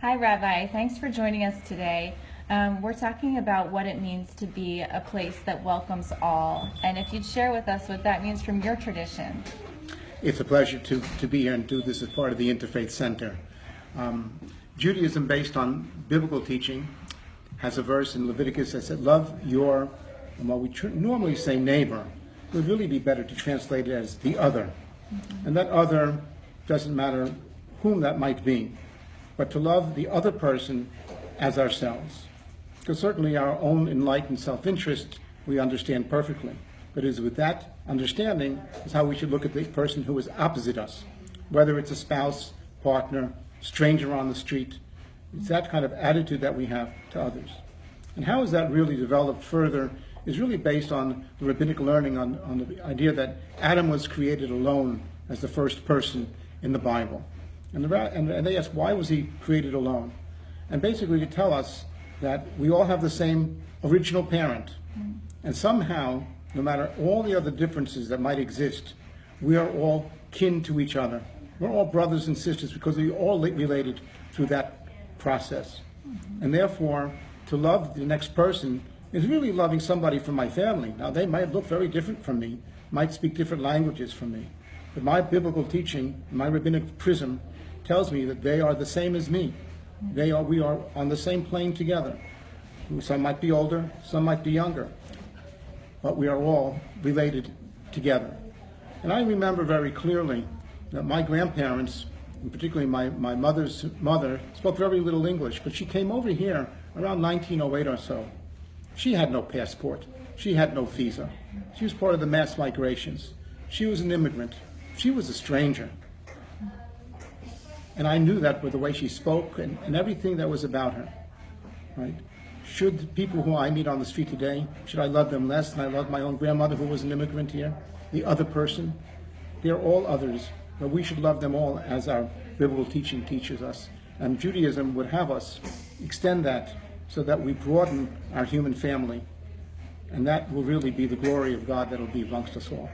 Hi, Rabbi. Thanks for joining us today. We're talking about what it means to be a place that welcomes all, and if you'd share with us what that means from your tradition. It's a pleasure to be here and do this as part of the Interfaith Center. Judaism, based on biblical teaching, has a verse in Leviticus that said, love your, and what we normally say neighbor, would really be better to translate it as the other. And that other doesn't matter whom that might be, but to love the other person as ourselves. Because certainly our own enlightened self-interest we understand perfectly. But it is with that understanding is how we should look at the person who is opposite us, whether it's a spouse, partner, stranger on the street. It's that kind of attitude that we have to others. And how is that really developed further is really based on the rabbinic learning on the idea that Adam was created alone as the first person in the Bible. And they ask, why was he created alone? And basically to tell us that we all have the same original parent. And somehow, no matter all the other differences that might exist, we are all kin to each other. We're all brothers and sisters because we're all related through that process. And therefore, to love the next person is really loving somebody from my family. Now, they might look very different from me, might speak different languages from me. But my biblical teaching, my rabbinic prism, tells me that they are the same as me. We are on the same plane together. Some might be older, some might be younger, but we are all related together. And I remember very clearly that my grandparents, and particularly my mother's mother, spoke very little English, but she came over here around 1908 or so. She had no passport. She had no visa. She was part of the mass migrations. She was an immigrant. She was a stranger. And I knew that with the way she spoke and everything that was about her, right? Should people who I meet on the street today, should I love them less than I loved my own grandmother who was an immigrant here? The other person? They're all others, but we should love them all as our biblical teaching teaches us. And Judaism would have us extend that so that we broaden our human family. And that will really be the glory of God that will be amongst us all.